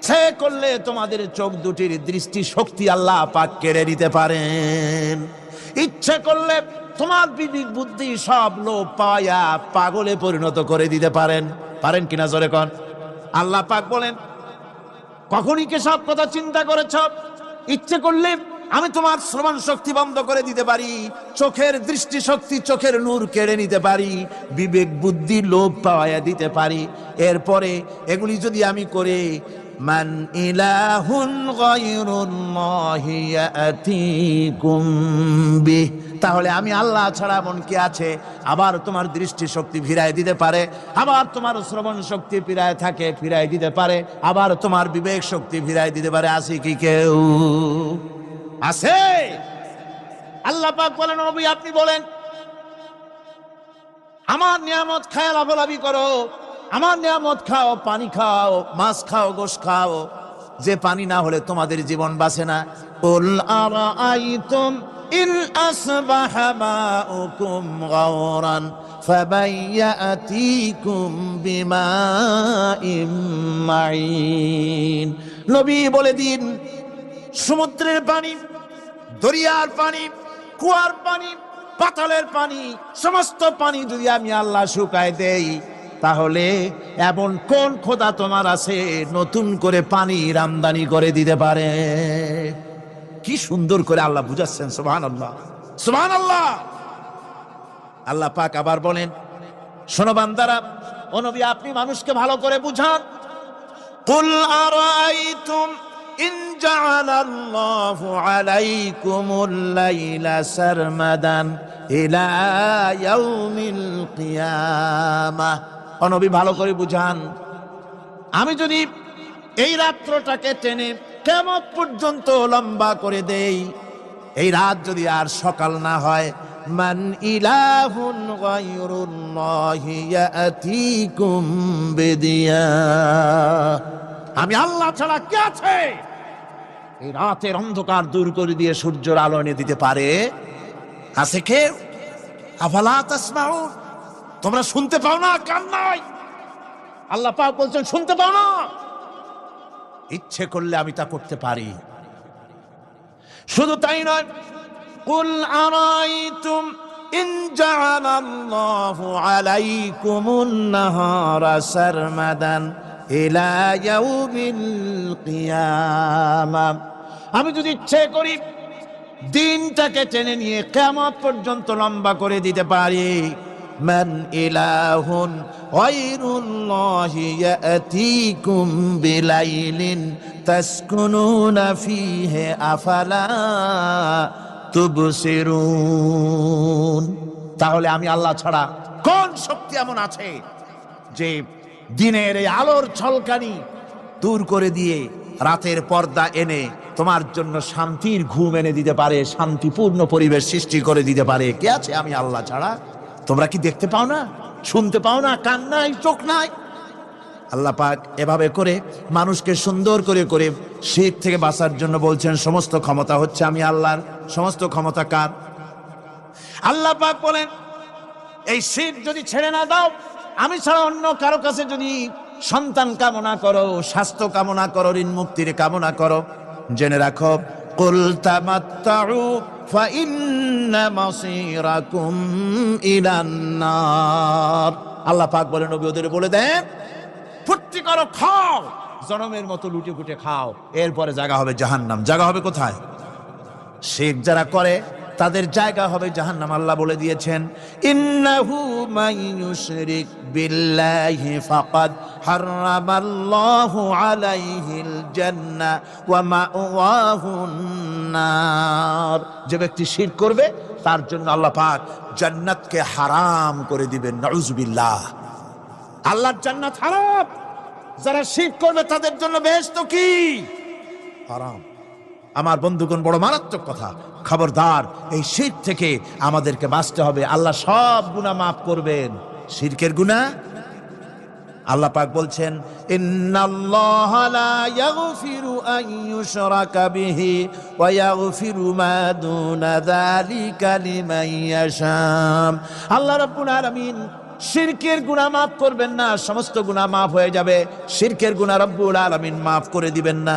ইচ্ছে করলে তোমাদের চোখ দুটির দৃষ্টি শক্তি আল্লাহ পাক কেড়ে নিতে পারেন। ইচ্ছে করলে তোমার বিবেক বুদ্ধি সব লোপ পাওয়া পাগলে পরিণত করে দিতে পারেন। পারেন কিনা জোরে কোন? আল্লাহ পাক বলেন, কখনই কি সব কথা চিন্তা করেছ? ইচ্ছে করলে আমি তোমার শ্রবণ শক্তি বন্ধ করে দিতে পারি, চোখের দৃষ্টি শক্তি, চোখের নূর কেড়ে নিতে পারি, বিবেক বুদ্ধি লোপ পাওয়া দিতে পারি। এরপরে এগুলি যদি আমি করে মান ইলাহুন গায়রুল্লাহি ইয়াতিকুম বিহ, তাহলে আমি আল্লাহ ছাড়া এমন কি আছে? আবার তোমার দৃষ্টি শক্তি ফিরায় দিতে পারে, আবার তোমার শ্রবণ শক্তি ফিরায় দিতে পারে, আবার তোমার বিবেক শক্তি ফিরায় দিতে পারে। আছে কি কেউ? আছে? আল্লাহ পাক বলেন, নবী আপনি বলেন, আমার নিয়ামত খায় লাভালাভি করো, আমার নিয়ামত খাও, পানি খাও, মাছ খাও, গোশ খাও, যে পানি না হলে তোমাদের জীবন বাঁচে না। কুল আরাআইতুম ইন আসবাহা মাউকুম গাওরান ফাবাইয়াতিকুম বিমাইম মাইন। নবী বলে দিন, সমুদ্রের পানি, দরিয়ার পানি, কুয়ার পানি, পাতালের পানি, সমস্ত পানি যদি আমি আল্লাহ শুকায় দেই, তাহলে এমন কোন খোদা তোমার আছে নতুন করে পানির আমদানি করে দিতে পারে? কি সুন্দর করে আল্লাহ বুঝাচ্ছেন। সুবহানাল্লাহ, সুবহানাল্লাহ। আল্লাহ পাক আবার বলেন, শোনো বান্দারা, ও নবী আপনি মানুষকে ভালো করে বুঝান। কুল আরাআইতুম ইন জাআলাল্লাহু আলাইকুমুল লাইলা সারমাদান ইলা ইয়াউমিল কিয়ামাহ। ও নবী ভালো করে বুঝান, আমি যদি এই রাত্রটাকে টেনে কিয়ামত পর্যন্ত লম্বা করে দেই, এই রাত যদি আর সকাল না হয়, মান ইলাহুন গায়রুল্লাহি ইয়াতিকুম বিদিয়া, আমি আল্লাহ ছাড়া কে আছে এই রাতের অন্ধকার দূর করে দিয়ে সূর্যের আলো এনে দিতে পারে? আছে কেউ? আফালা তাসমাউন, তোমরা শুনতে পাও না? কান নাই? আল্লাহ পাক বলছেন, শুনতে পাও না? ইচ্ছে করলে আমি তা করতে পারি। শুধু তাই নয়, কুল আরাইতুম ইন জাআলাল্লাহু আলাইকুমুন নাহারা সারমাদান ইলা ইয়াউমিল কিয়ামাহ, আমি যদি ইচ্ছে করি দিনটাকে টেনে নিয়ে কিয়ামত পর্যন্ত লম্বা করে দিতে পারি। মান ইলাহুন গায়রুল্লাহি ইয়াতিকুম বিলাইলিন তাসকুনুনা ফীহি আফালা তুবসিরুন, তাহলে আমি আল্লাহ ছাড়া কোন শক্তি এমন আছে যে দিনের এই আলোর ঝলকানি দূর করে দিয়ে রাতের পর্দা এনে তোমার জন্য শান্তির ঘুম এনে দিতে পারে, শান্তিপূর্ণ পরিবেশ সৃষ্টি করে দিতে পারে? কে আছে আমি আল্লাহ ছাড়া? তোমরা কি দেখতে পাও না? শুনতে পাও না? কান নাই? চোখ নাই? আল্লাহ পাক এভাবে করে মানুষকে সুন্দর করে করে শিরক থেকে বাঁচার জন্য বলছেন, সমস্ত ক্ষমতা হচ্ছে আমি আল্লাহর। সমস্ত ক্ষমতা কার? আল্লাহ পাক বলেন, এই শিরক যদি ছেড়ে না দাও, আমি ছাড়া অন্য কারো কাছে যদি সন্তান কামনা করো, স্বাস্থ্য কামনা করো, ঋণ মুক্তির কামনা করো, জেনে রাখো, কুল তামাত্তাউ ফাইন্না মাসীরাকুম ইলান নার। আল্লাহ পাক বলেন, নবী ওদের বলে দেন, ফুর্তি করো, খাও, জনমের মতো লুটে ফুটে খাও, এরপরে জায়গা হবে জাহান্নাম। জায়গা হবে কোথায়? শিরক যারা করে তাদের জায়গা হবে জাহান্নাম। আল্লাহ বলে দিয়েছেন, ইন্নাহু মাইয়ুশরিক বিল্লাহি ফাকাদ হারামাল্লাহু আলাইহিল জান্নাহ ওয়া মাওয়াহুন নার, যে ব্যক্তি শিরক করবে তার জন্য আল্লাহ পাক জান্নাতকে হারাম করে দিবেন। নাউযুবিল্লাহ, আল্লাহর জান্নাত হারাম, যারা শিরক করবে তাদের জন্য বেহেশত কি? হারাম। আমার বন্ধুগণ, বড় মারাত্মক কথা। খবরদার, এই শিরক থেকে আমাদেরকে বাঁচতে হবে। আল্লাহ সব গুনাহ মাফ করবেন, শিরকের গুনাহ। আল্লাহ পাক বলছেন, ইন্নাল্লাহা লা ইয়াগফিরু আন ইউশরাকা বিহি ওয়া ইয়াগফিরু মা দুনা যালিকা লিমান ইয়াশা। আল্লাহ রাব্বুল আলামিন শিরকের গুনাহ মাফ করবেন না, সমস্ত গুনাহ মাফ হয়ে যাবে, শিরকের গুনাহ রব্বুল আলামিন মাফ করে দিবেন না।